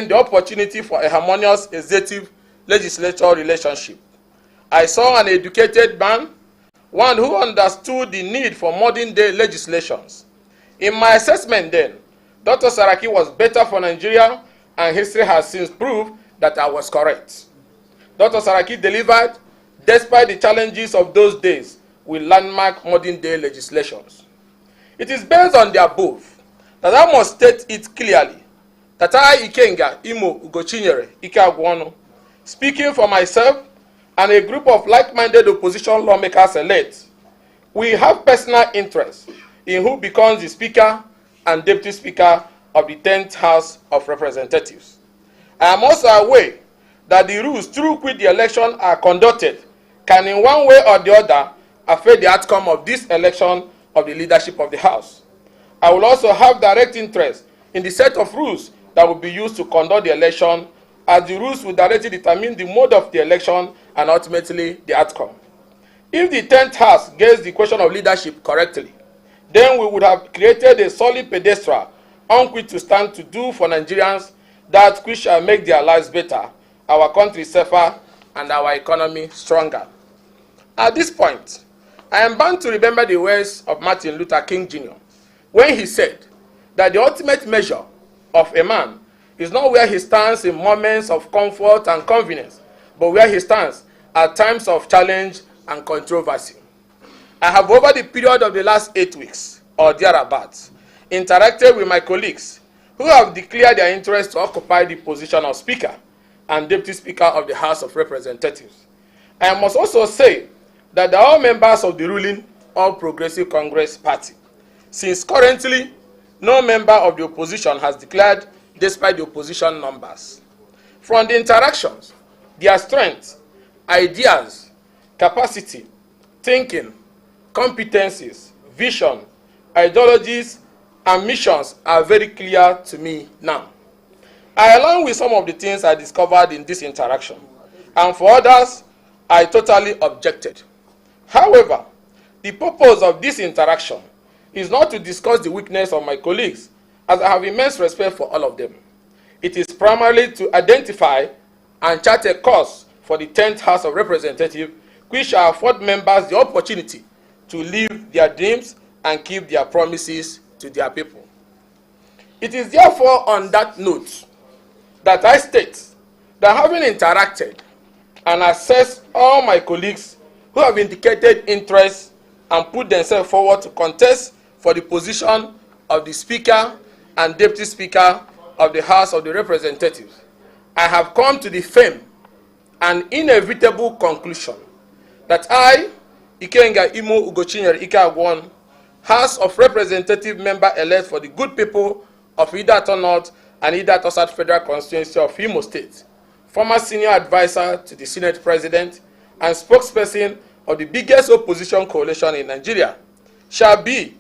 the opportunity for a harmonious executive-legislature relationship. I saw an educated man, one who understood the need for modern-day legislations. In my assessment then, Dr. Saraki was better for Nigeria, and history has since proved that I was correct. Dr. Saraki delivered, despite the challenges of those days, with landmark modern-day legislations. It is based on the above that I must state it clearly that I, Ikenga Imo Ugochinyere Ike, speaking for myself and a group of like-minded opposition lawmakers elect, we have personal interest in who becomes the Speaker and Deputy Speaker of the 10th House of Representatives. I am also aware that the rules through which the election are conducted can in one way or the other affect the outcome of this election of the leadership of the House. I will also have direct interest in the set of rules that will be used to conduct the election, as the rules will directly determine the mode of the election and ultimately the outcome. If the 10th House gets the question of leadership correctly, then we would have created a solid pedestal on which to stand to do for Nigerians that which shall make their lives better, our country safer, and our economy stronger. At this point, I am bound to remember the words of Martin Luther King Jr. when he said that the ultimate measure of a man is not where he stands in moments of comfort and convenience, but where he stands at times of challenge and controversy. I have, over the period of the last 8 weeks, or thereabouts, interacted with my colleagues who have declared their interest to occupy the position of Speaker and Deputy Speaker of the House of Representatives. I must also say that they are all members of the ruling All Progressive Congress Party, since currently no member of the opposition has declared despite the opposition numbers. From the interactions, their strengths, ideas, capacity, thinking, competencies, vision, ideologies, and missions are very clear to me now. I align with some of the things I discovered in this interaction, and for others, I totally objected. However, the purpose of this interaction is not to discuss the weakness of my colleagues, as I have immense respect for all of them. It is primarily to identify and chart a course for the 10th House of Representatives, which shall afford members the opportunity to live their dreams and keep their promises to their people. It is therefore on that note that I state that, having interacted and assessed all my colleagues who have indicated interest and put themselves forward to contest for the position of the Speaker and Deputy Speaker of the House of the Representatives, I have come to the firm and inevitable conclusion that I, Ikenga Imo Ugochinyere Ike, House of Representative member elect for the good people of Idato North and Idato South Federal Constituency of Imo State, former senior advisor to the Senate President and spokesperson of the biggest opposition coalition in Nigeria, shall be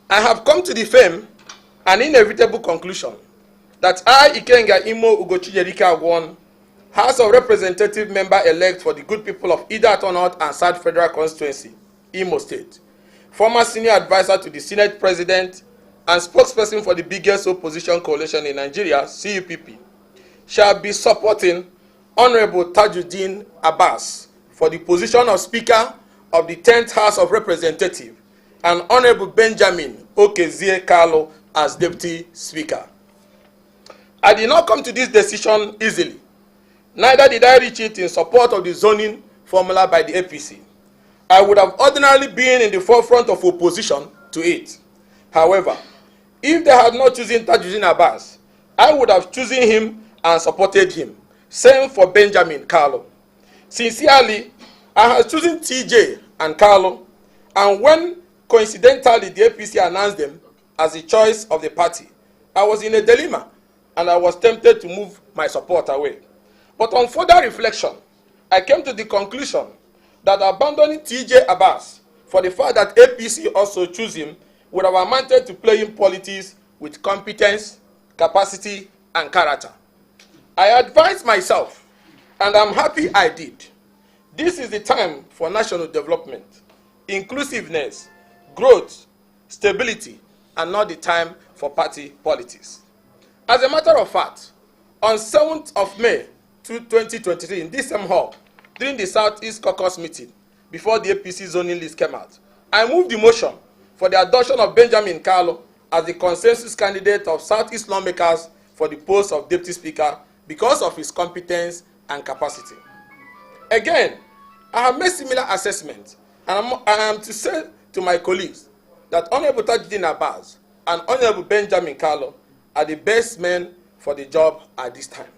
I have come to the firm and inevitable conclusion that I, Ikenga Imo Ugochinyere Ike, House of Representative member elect for the good people of Idato North and South Federal Constituency, Imo State, former senior advisor to the Senate President and spokesperson for the biggest opposition coalition in Nigeria, CUPP, shall be supporting Honorable Tajuddin Abbas for the position of Speaker of the 10th House of Representatives and Honorable Benjamin Okezie Kalu as Deputy Speaker. I did not come to this decision easily. Neither did I reach it in support of the zoning formula by the APC. I would have ordinarily been in the forefront of opposition to it. However, if they had not chosen Tajuddin Abbas, I would have chosen him and supported him. Same for Benjamin Kalu. Sincerely, I have chosen TJ and Kalu, and when coincidentally the APC announced them as the choice of the party, I was in a dilemma and I was tempted to move my support away. But on further reflection, I came to the conclusion that abandoning TJ Abbas for the fact that APC also chose him would have amounted to playing politics with competence, capacity, and character. I advised myself, and I'm happy I did. This is the time for national development, inclusiveness, growth, stability, and not the time for party politics. As a matter of fact, on 7th of May 2023 in this same hall, during the Southeast Caucus meeting, before the APC zoning list came out, I moved the motion for the adoption of Benjamin Kalu as the consensus candidate of Southeast lawmakers for the post of Deputy Speaker because of his competence and capacity. Again, I have made similar assessments, and I am to say to my colleagues that Honorable Tajuddin Abbas and Honorable Benjamin Kalu are the best men for the job at this time.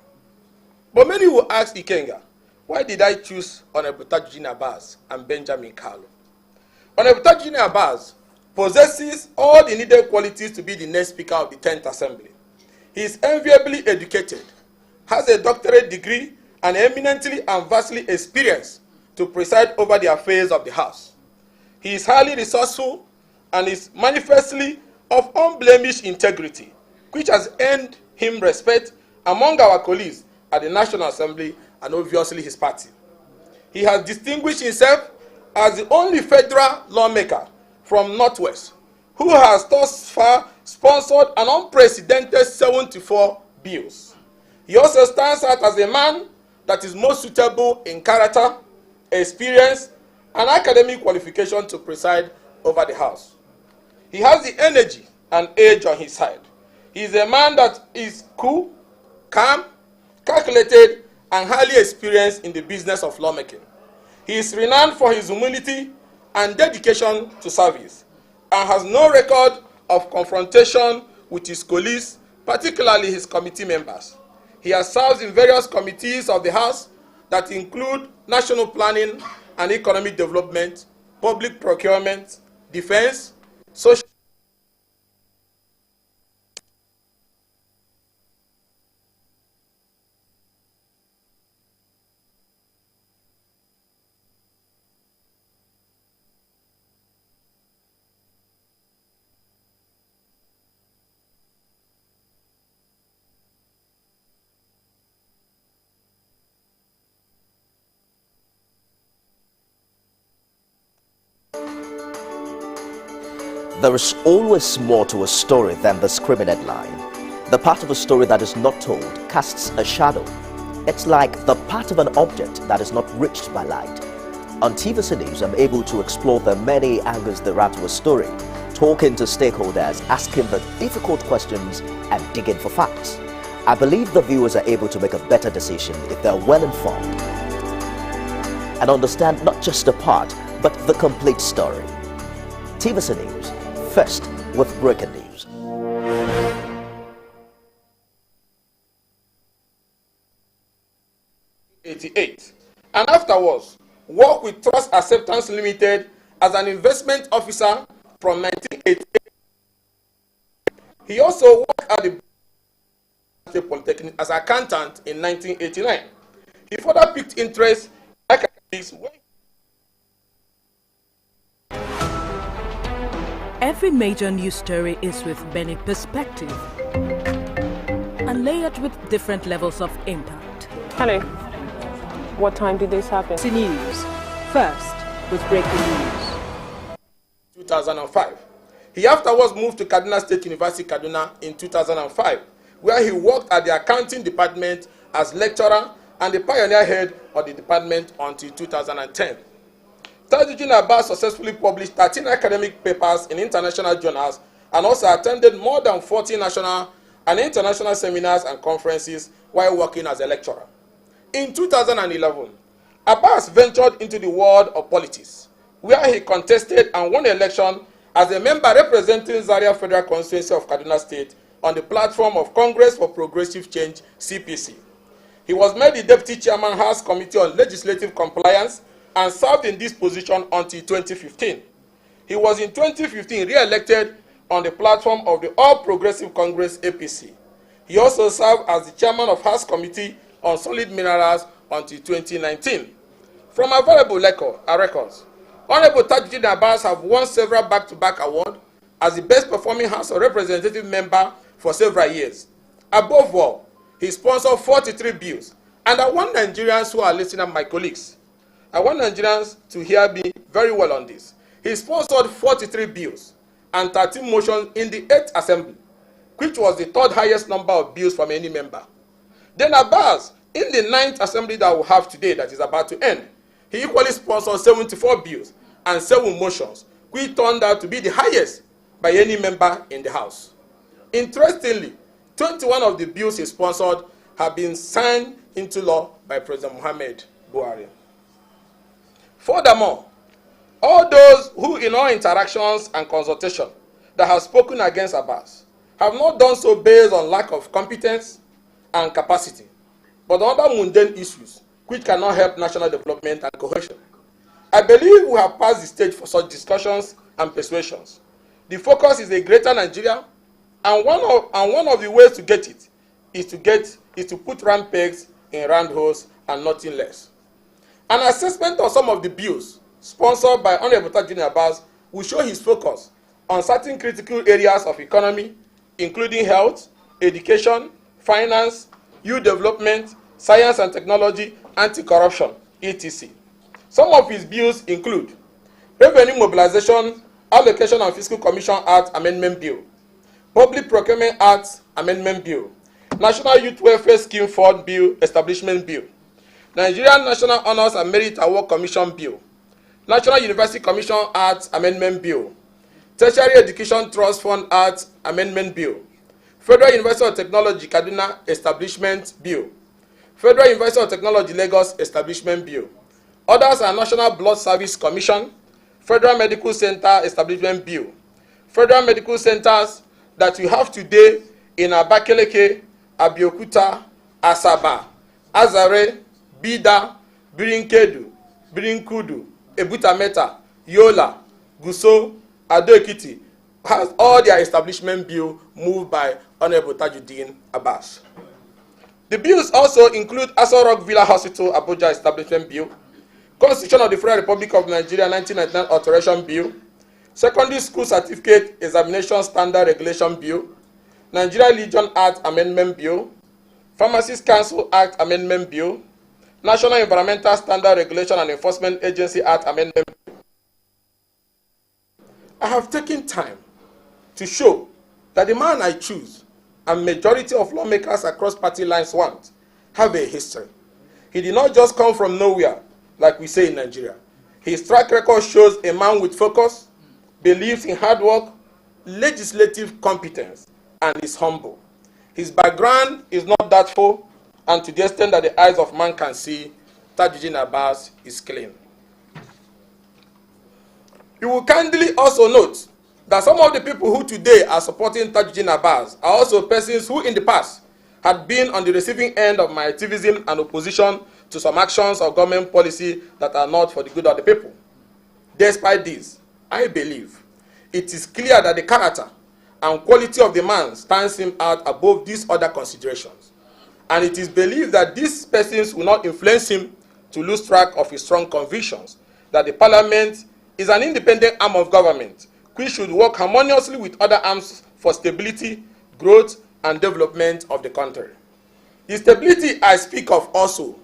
But many will ask Ikenga, why did I choose Honorable Tajuddin Abbas and Benjamin Kalu? Honorable Tajuddin Abbas possesses all the needed qualities to be the next Speaker of the 10th Assembly. He is enviably educated, has a doctorate degree, and eminently and vastly experienced to preside over the affairs of the House. He is highly resourceful and is manifestly of unblemished integrity, which has earned him respect among our colleagues at the National Assembly and obviously his party. He has distinguished himself as the only federal lawmaker from Northwest who has thus far sponsored an unprecedented 74 bills. He also stands out as a man that is most suitable in character, experience, and academic qualification to preside over the House. He has the energy and age on his side. He is a man that is cool, calm, calculated, and highly experienced in the business of lawmaking. He is renowned for his humility and dedication to service, and has no record of confrontation with his colleagues, particularly his committee members. He has served in various committees of the House that include national planning and economic development, public procurement, defense, social. There is always more to a story than the screaming headline. The part of a story that is not told casts a shadow. It's like the part of an object that is not reached by light. On TVC News, I'm able to explore the many angles there are to a story, talking to stakeholders, asking the difficult questions, and digging for facts. I believe the viewers are able to make a better decision if they're well informed and understand not just a part, but the complete story. TVC News, first with breaking news. '88, and afterwards worked with Trust Acceptance Limited as an investment officer from 1988. He also worked at the State Polytechnic as accountant in 1989. He further picked interest in academics when every major news story is with many perspectives and layered with different levels of impact. Hello. What time did this happen? TVC News, first with breaking news. 2005. He afterwards moved to Kaduna State University, Kaduna in 2005, where he worked at the accounting department as lecturer and the pioneer head of the department until 2010. Tajuddin Abbas successfully published 13 academic papers in international journals and also attended more than 40 national and international seminars and conferences while working as a lecturer. In 2011, Abbas ventured into the world of politics, where he contested and won election as a member representing Zaria Federal Constituency of Kaduna State on the platform of Congress for Progressive Change, CPC. He was made the Deputy Chairman House Committee on Legislative Compliance and served in this position until 2015. He was in 2015 re-elected on the platform of the All Progressive Congress APC. He also served as the chairman of House Committee on Solid Minerals until 2019. From available records, Honorable Tajuddin Abbas have won several back-to-back awards as the best performing House of Representative member for several years. Above all, he sponsored 43 bills, and I want Nigerians who are listening, my colleagues, I want Nigerians to hear me very well on this. He sponsored 43 bills and 13 motions in the 8th Assembly, which was the third highest number of bills from any member. Then Abbas, in the 9th Assembly that we have today that is about to end, he equally sponsored 74 bills and 7 motions, which turned out to be the highest by any member in the House. Interestingly, 21 of the bills he sponsored have been signed into law by President Muhammad Buhari. Furthermore, all those who in all interactions and consultation that have spoken against Abbas have not done so based on lack of competence and capacity, but on other mundane issues which cannot help national development and cohesion. I believe we have passed the stage for such discussions and persuasions. The focus is a greater Nigeria, and one of the ways to get it is to put round pegs in round holes and nothing less. An assessment of some of the bills sponsored by Honorable Tajudeen Abbas will show his focus on certain critical areas of economy, including health, education, finance, youth development, science and technology, anti-corruption, etc. Some of his bills include Revenue Mobilization, Allocation and Fiscal Commission Act Amendment Bill, Public Procurement Act Amendment Bill, National Youth Welfare Scheme Fund Bill Establishment Bill, Nigerian National Honors and Merit Award Commission Bill, National University Commission Act Amendment Bill, Tertiary Education Trust Fund Act Amendment Bill, Federal University of Technology Kaduna Establishment Bill, Federal University of Technology Lagos Establishment Bill. Others are National Blood Service Commission, Federal Medical Center Establishment Bill, Federal Medical Centers that we have today in Abakaliki, Abeokuta, Asaba, Azare, Bida, Birinkedu, Birinkudu, Ebutameta, Yola, Guso, Ado-Ekiti, has all their establishment bill moved by Honorable Tajudeen Abbas. The bills also include Aso Rock Villa Hospital Abuja Establishment Bill, Constitution of the Federal Republic of Nigeria 1999 Alteration Bill, Secondary School Certificate Examination Standard Regulation Bill, Nigeria Legion Act Amendment Bill, Pharmacists Council Act Amendment Bill, National Environmental Standard Regulation and Enforcement Agency Act Amendment Bill. I have taken time to show that the man I choose and majority of lawmakers across party lines want have a history. He did not just come from nowhere, like we say in Nigeria. His track record shows a man with focus, believes in hard work, legislative competence, and is humble. His background is not that full, and to the extent that the eyes of man can see, Tajudeen Abbas is clean. You will kindly also note that some of the people who today are supporting Tajudeen Abbas are also persons who in the past had been on the receiving end of my activism and opposition to some actions of government policy that are not for the good of the people. Despite this, I believe it is clear that the character and quality of the man stands him out above these other considerations. And it is believed that these persons will not influence him to lose track of his strong convictions that the parliament is an independent arm of government which should work harmoniously with other arms for stability, growth, and development of the country. The stability I speak of also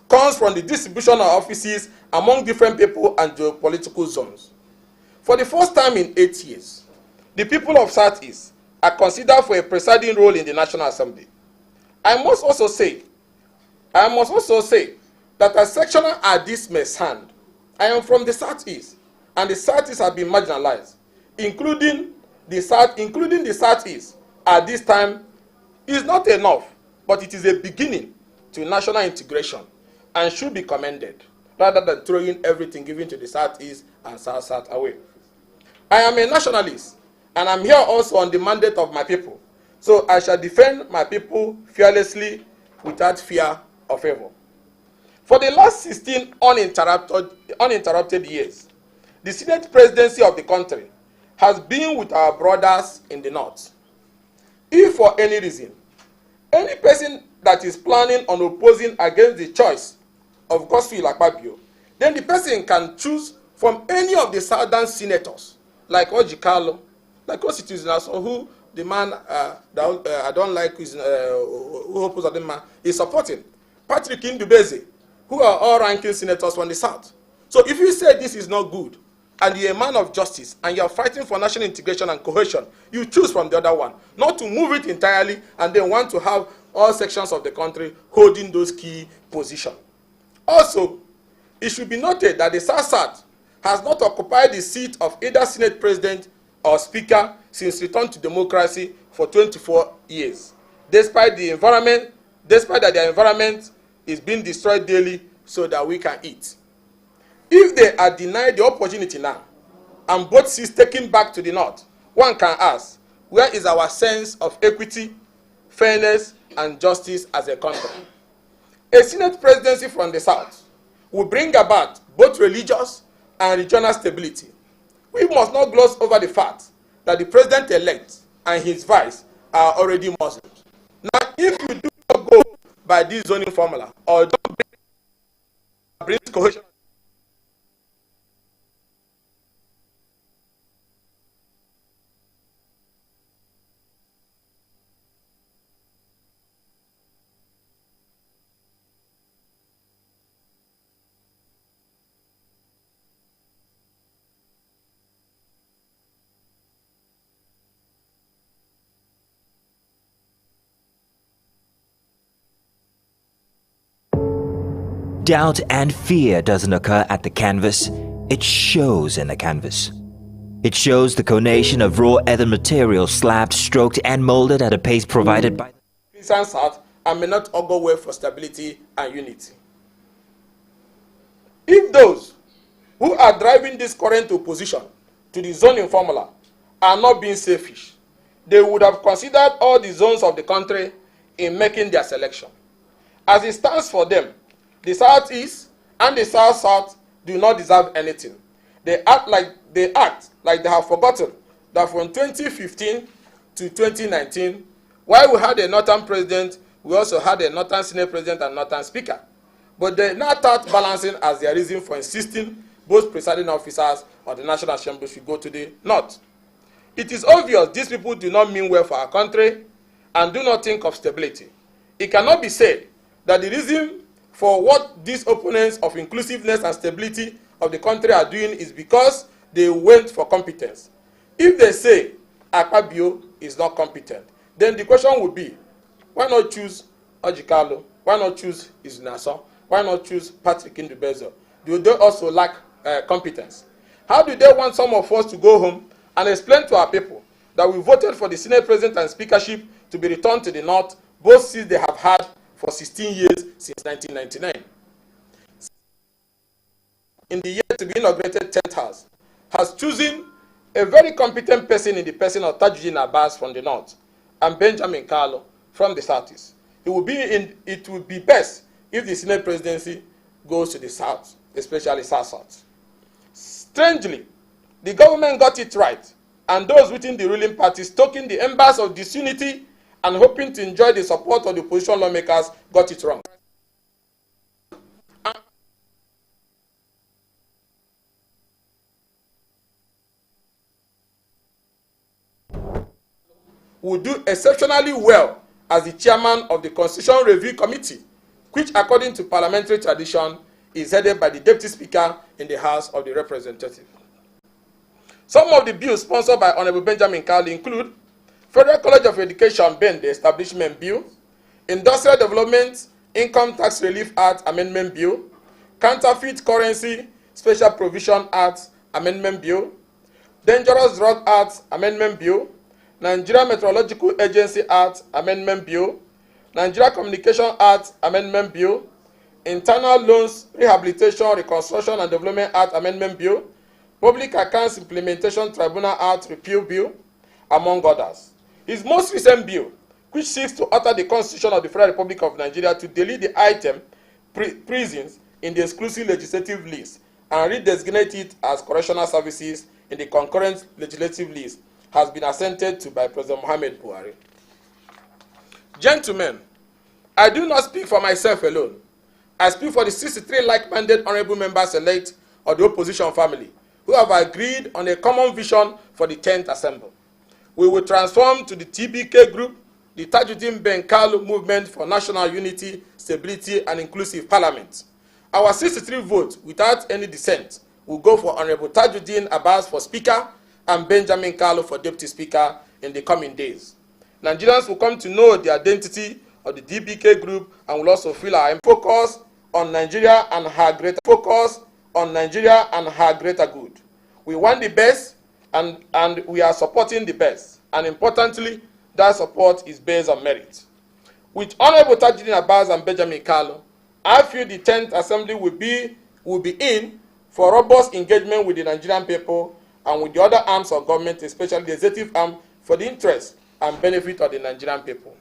comes from the distribution of offices among different people and geopolitical zones. For the first time in 8 years, the people of Southeast are considered for a presiding role in the National Assembly. I must also say that as sectional as this may sound, I am from the Southeast, and the Southeast have been marginalized, including the Southeast at this time is not enough, but it is a beginning to national integration and should be commended, rather than throwing everything given to the Southeast and South away. I am a nationalist, and I'm here also on the mandate of my people, so I shall defend my people fearlessly without fear or favor. For the last 16 uninterrupted years, the Senate presidency of the country has been with our brothers in the North. If for any reason, any person that is planning on opposing against the choice of Godswill Akpabio, then the person can choose from any of the southern senators, like Ojikalo, like Constitutions, or who the man I don't like is who opposes the man is supporting. Patrick Indubeze who are all ranking senators from the South. So if you say this is not good, and you're a man of justice, and you're fighting for national integration and cohesion, you choose from the other one, not to move it entirely and then want to have all sections of the country holding those key positions. Also, it should be noted that the South has not occupied the seat of either Senate President or Speaker since return to democracy for 24 years, despite that their environment is being destroyed daily so that we can eat. If they are denied the opportunity now, and both seats taken back to the North, one can ask, where is our sense of equity, fairness, and justice as a country? A Senate presidency from the South will bring about both religious and regional stability. We must not gloss over the fact that the president-elect and his vice are already Muslims. Now, if you do not go by this zoning formula, or don't bring cohesion, doubt and fear doesn't occur at the canvas, it shows in the canvas. It shows the conation of raw earthen material slabbed, stroked and molded at a pace provided by the South and may not augur well for stability and unity. If those who are driving this current opposition to the zoning formula are not being selfish, they would have considered all the zones of the country in making their selection. As it stands for them, the Southeast and the South do not deserve anything. They act like they have forgotten that from 2015 to 2019, while we had a Northern president, we also had a Northern Senate president and Northern speaker. But they now start balancing as their reason for insisting both presiding officers of the National Assembly should go to the North. It is obvious these people do not mean well for our country and do not think of stability. It cannot be said that the reason for what these opponents of inclusiveness and stability of the country are doing is because they went for competence. If they say Akpabio is not competent, then the question would be, why not choose Ojikalo? Why not choose Izunaso? Why not choose Patrick Ndubezo? Do they also lack competence? How do they want some of us to go home and explain to our people that we voted for the Senate President and Speakership to be returned to the North, both seats they have had for 16 years since 1999. In the year to be inaugurated 10th House, has chosen a very competent person in the person of Tajuddin Abbas from the North and Benjamin Carlo from the Southeast. It would be best if the Senate presidency goes to the South, especially South. Strangely, the government got it right, and those within the ruling party stoking the embers of disunity and hoping to enjoy the support of the opposition lawmakers got it wrong. Will do exceptionally well as the chairman of the Constitution Review Committee, which according to parliamentary tradition is headed by the Deputy Speaker in the House of the Representatives. Some of the bills sponsored by Honorable Benjamin Carlo include Federal College of Education (BEN) the Establishment Bill, Industrial Development Income Tax Relief Act Amendment Bill, Counterfeit Currency Special Provision Act Amendment Bill, Dangerous Drug Act Amendment Bill, Nigeria Meteorological Agency Act Amendment Bill, Nigeria Communication Act Amendment Bill, Internal Loans Rehabilitation, Reconstruction and Development Act Amendment Bill, Public Accounts Implementation Tribunal Act Repeal Bill, among others. His most recent bill, which seeks to alter the Constitution of the Federal Republic of Nigeria to delete the item prisons in the exclusive legislative list and redesignate it as correctional services in the concurrent legislative list, has been assented to by President Muhammad Buhari. Gentlemen, I do not speak for myself alone. I speak for the 63 like-minded honorable members elect of the opposition family who have agreed on a common vision for the 10th Assembly. We will transform to the TBK group, the Tajuddin Ben Carlo Movement for National Unity, Stability and Inclusive Parliament, Our 63 votes without any dissent will go for Honorable Tajuddin Abbas for Speaker and Benjamin Kalu for Deputy Speaker in the coming days. Nigerians will come to know the identity of the DPK group and will also feel our focus on Nigeria and her greater good. We want the best and we are supporting the best. And importantly, that support is based on merit. With Honorable Tajuddin Abbas and Benjamin Kalu, I feel the 10th Assembly will be in for robust engagement with the Nigerian people and with the other arms of government, especially the executive arm, for the interest and benefit of the Nigerian people.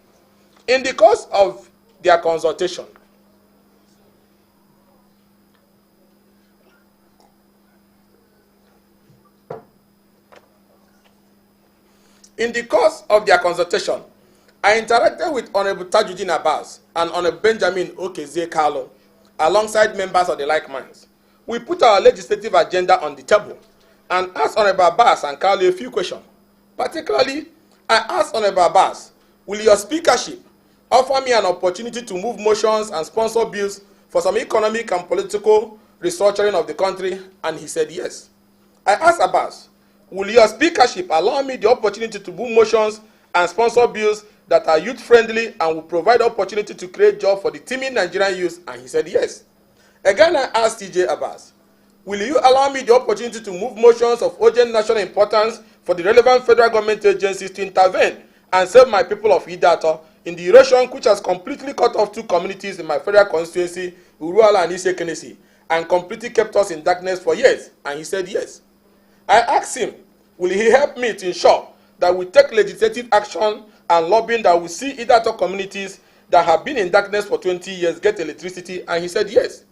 In the course of their consultation, I interacted with Honorable Tajuddin Abbas and Honorable Benjamin Kalu alongside members of the like minds. We put our legislative agenda on the table and asked Honorable Abbas and Kalu a few questions. Particularly, I asked Honorable Abbas, will your speakership offer me an opportunity to move motions and sponsor bills for some economic and political restructuring of the country? And he said yes. I asked Abbas, will your speakership allow me the opportunity to move motions and sponsor bills that are youth-friendly and will provide opportunity to create jobs for the teeming Nigerian youth? And he said yes. Again, I asked TJ Abbas, will you allow me the opportunity to move motions of urgent national importance for the relevant federal government agencies to intervene and save my people of Idato in the erosion which has completely cut off 2 communities in my federal constituency, Uruala and Ise-Kenesi, and completely kept us in darkness for years? And he said yes. I asked him, will he help me to ensure that we take legislative action and lobbying that will see Idato communities that have been in darkness for 20 years get electricity? And he said yes.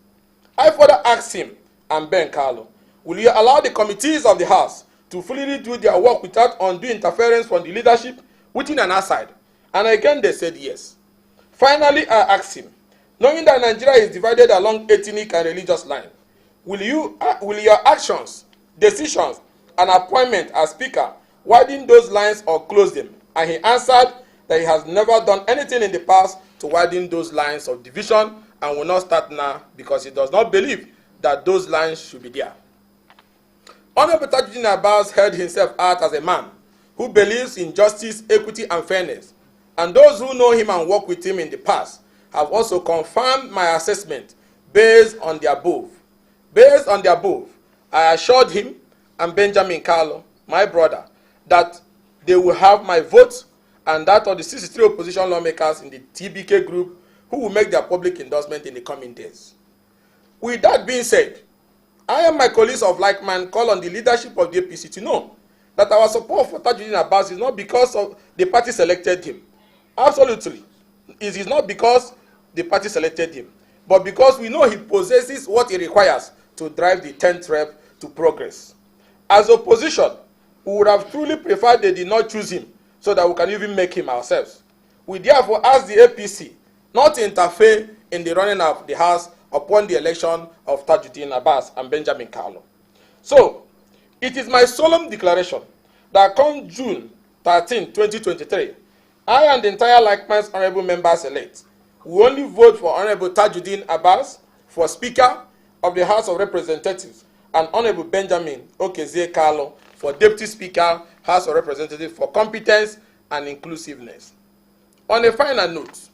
I further asked him and Ben Kalu, will you allow the committees of the House to fully do their work without undue interference from the leadership within and outside? And again they said yes. Finally, I asked him, knowing that Nigeria is divided along ethnic and religious lines, will your actions, decisions, and appointment as Speaker widen those lines or close them? And he answered that he has never done anything in the past to widen those lines of division and will not start now because he does not believe that those lines should be there. Honorable Tajuddin Abbas held himself out as a man who believes in justice, equity, and fairness. And those who know him and worked with him in the past have also confirmed my assessment based on the above. Based on the above, I assured him and Benjamin Kalu, my brother, that they will have my vote and that of the 63 opposition lawmakers in the TBK group who will make their public endorsement in the coming days. With that being said, I and my colleagues of like mind call on the leadership of the APC to know that our support for Tajuddin Abbas is not because of the party selected him. Absolutely. It is not because the party selected him, but because we know he possesses what he requires to drive the 10th rep to progress. As opposition, we would have truly preferred they did not choose him so that we can even make him ourselves. We therefore ask the APC not to interfere in the running of the House upon the election of Tajuddin Abbas and Benjamin Kalu. So, it is my solemn declaration that come June 13, 2023, I and the entire like-minded honorable members-elect will only vote for Honorable Tajuddin Abbas for Speaker of the House of Representatives and Honorable Benjamin Kalu for Deputy Speaker, House of Representatives for competence and inclusiveness. On a final note,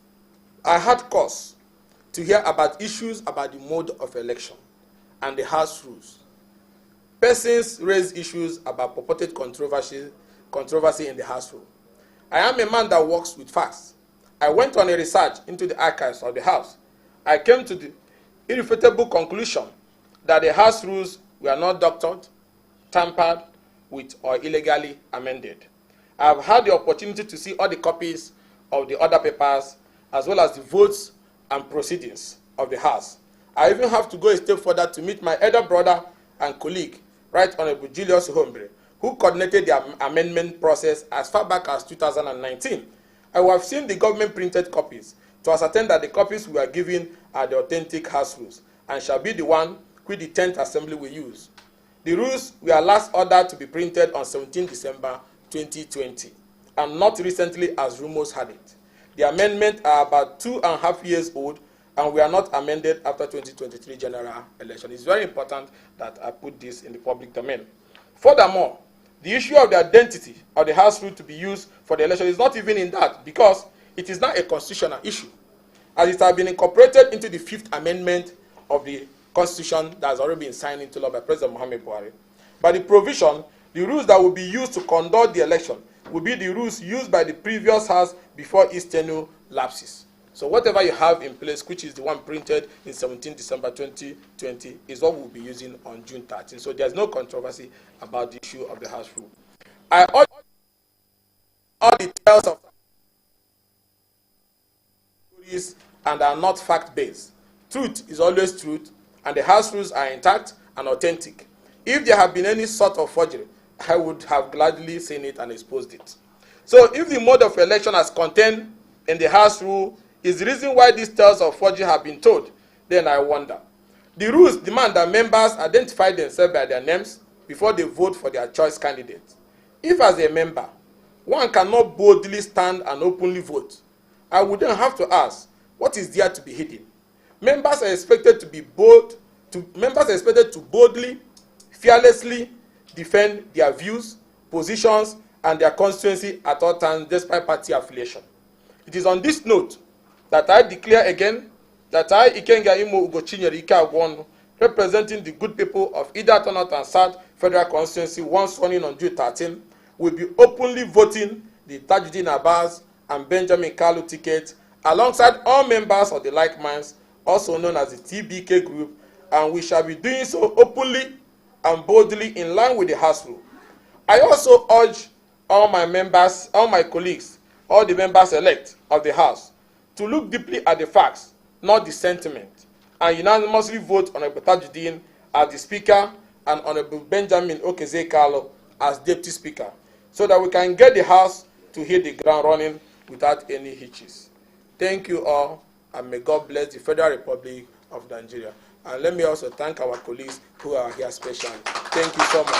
I had cause to hear about issues about the mode of election and the House rules. Persons raise issues about purported controversy in the House rule. I am a man that works with facts. I went on a research into the archives of the House. I came to the irrefutable conclusion that the House rules were not doctored, tampered with, or illegally amended. I have had the opportunity to see all the copies of the other papers as well as the votes and proceedings of the House. I even have to go a step further to meet my elder brother and colleague, Right Honorable Julius Hombre, who coordinated the amendment process as far back as 2019. I will have seen the government printed copies to ascertain that the copies we are given are the authentic House rules and shall be the one which the 10th Assembly will use. The rules were last ordered to be printed on 17 December 2020 and not recently as rumors had it. The amendments are about 2.5 years old and we are not amended after 2023 general election. It's very important that I put this in the public domain. Furthermore, the issue of the identity of the House rule to be used for the election is not even in that, because it is not a constitutional issue, as it has been incorporated into the 5th Amendment of the Constitution that has already been signed into law by President Muhammad Buhari. By the provision, the rules that will be used to conduct the election will be the rules used by the previous House before its tenure lapses. So whatever you have in place, which is the one printed in 17 December 2020, is what we'll be using on June 13. So there's no controversy about the issue of the House rule. I urge all details of stories and are not fact-based. Truth is always truth, and the House rules are intact and authentic. If there have been any sort of forgery, I would have gladly seen it and exposed it. So if the mode of election as contained in the House rule is the reason why these tales of forgery have been told, then I wonder. The rules demand that members identify themselves by their names before they vote for their choice candidate. If as a member, one cannot boldly stand and openly vote, I would then have to ask, what is there to be hidden? Members are expected to be bold, members are expected to boldly, fearlessly defend their views, positions, and their constituency at all times despite party affiliation. It is on this note that I declare again that I, Ikenga Imo Ugochinyere Ike Agwonu, representing the good people of Ida North and South Federal Constituency, once sworn in on June 13, will be openly voting the Tajuddin Abbas and Benjamin Kalu ticket alongside all members of the like minds, also known as the TBK group, and we shall be doing so openly and boldly in line with the House rule. I also urge all my members, all my colleagues, all the members-elect of the House to look deeply at the facts, not the sentiment, and unanimously vote on Honorable Tajuddin as the Speaker and Honorable Benjamin Okeze Kalu as Deputy Speaker, so that we can get the House to hit the ground running without any hitches. Thank you all, and may God bless the Federal Republic of Nigeria. And let me also thank our colleagues who are here specially. Thank you so much.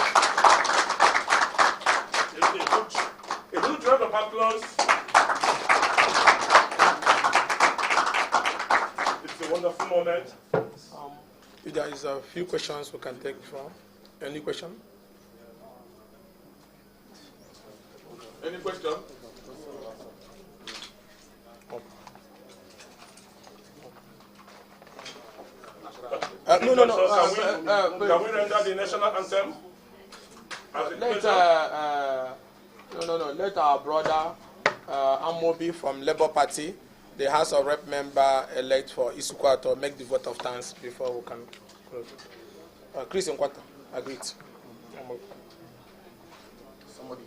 A good round of applause. It's a wonderful moment. If there is a few questions we can take from. Any question? Any question? No. Can we render the national anthem? Let our brother Amobi from Labour Party, the House of Rep member elect for Isukwato, make the vote of thanks before we can close. Chris Nkwata, agreed. Somebody.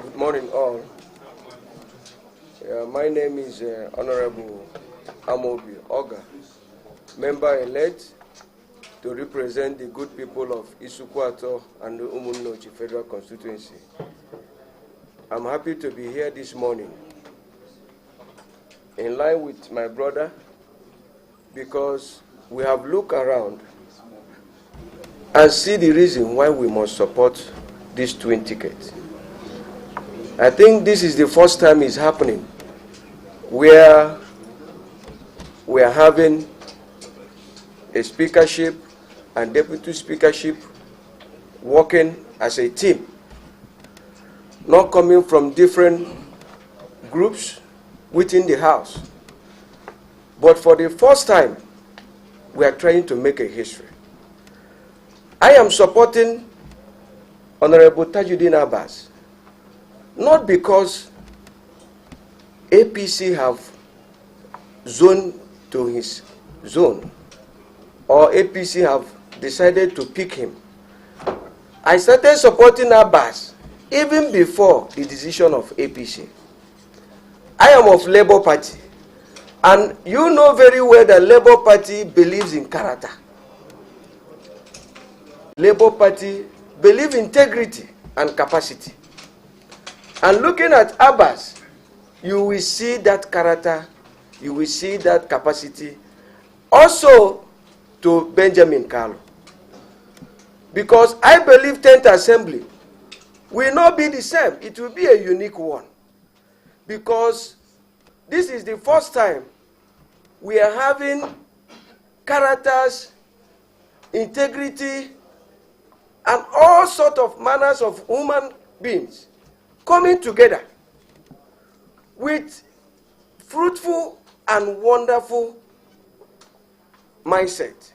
Good morning, all. My name is Honorable Amobi Oga, member-elect to represent the good people of Isukwato and the Umunnochi Federal Constituency. I'm happy to be here this morning, in line with my brother, because we have looked around and see the reason why we must support these twin tickets. I think this is the first time it's happening where we are having a speakership and deputy speakership working as a team, not coming from different groups within the House. But for the first time, we are trying to make a history. I am supporting Honorable Tajuddin Abbas, not because APC have zoned to his zone or APC have decided to pick him. I started supporting Abbas even before the decision of APC. I am of Labour Party, and you know very well that Labour Party believes in character. Labour Party believes in integrity and capacity. And looking at Abbas, you will see that character, you will see that capacity. Also to Benjamin Kalu. Because I believe 10th Assembly will not be the same. It will be a unique one. because this is the first time we are having characters, integrity, and all sorts of manners of human beings coming together with fruitful and wonderful mindset.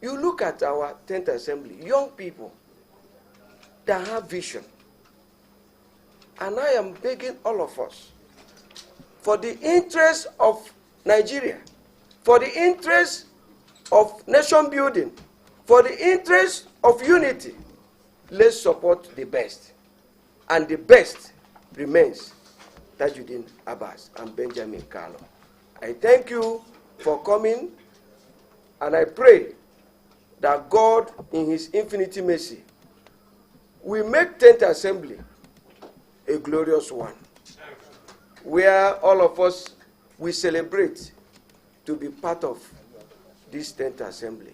You look at our 10th Assembly, young people that have vision. And I am begging all of us, for the interest of Nigeria, for the interest of nation building, for the interest of unity, let's support the best. And the best remains Tajuddin Abbas and Benjamin Carlo. I thank you for coming, and I pray that God, in his infinite mercy, will make 10th Assembly a glorious one, where all of us will celebrate to be part of this 10th Assembly.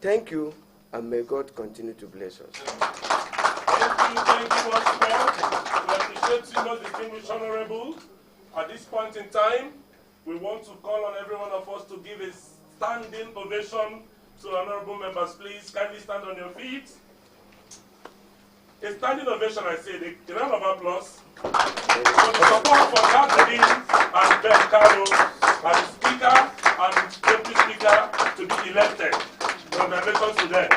Thank you, and may God continue to bless us. Thank you once more. We appreciate you, most distinguished honorable. At this point in time, we want to call on every one of us to give a standing ovation to honorable members. Please kindly stand on your feet. A standing ovation, I say, a round of applause for the support for Tajuddin and Ben Carlo as the Speaker and Deputy Speaker to be elected. Congratulations to them.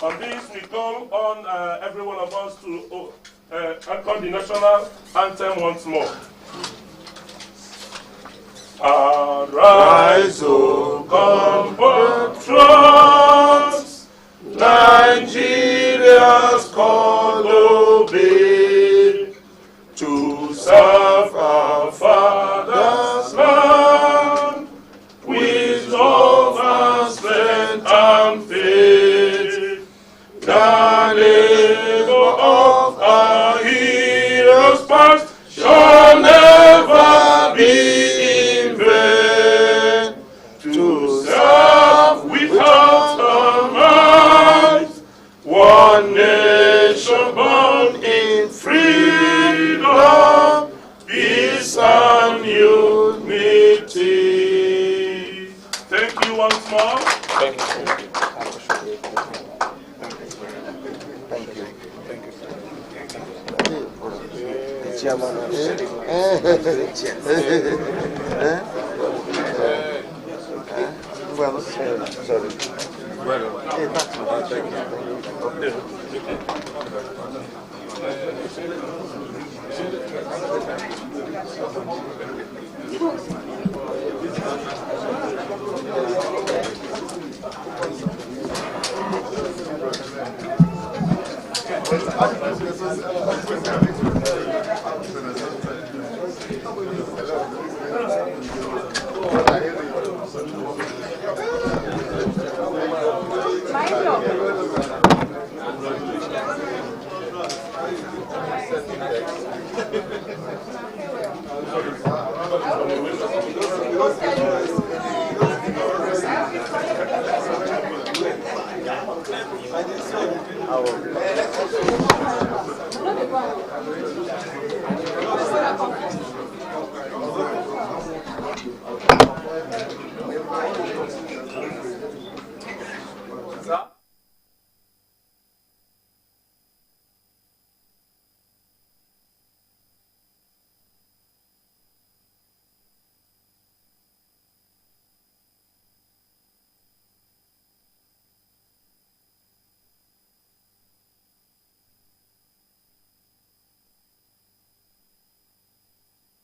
On this, we call on every one of us to echo the national anthem once more. Arise, O compatriots, Nigeria's call obey, to serve our father's land with love and strength and faith. The labor of our heroes past shall never be in vain. To serve without a might, one nation born in freedom, peace and unity. Thank you once more. Thank you.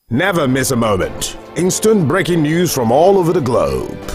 Never miss a moment. Instant breaking news from all over the globe.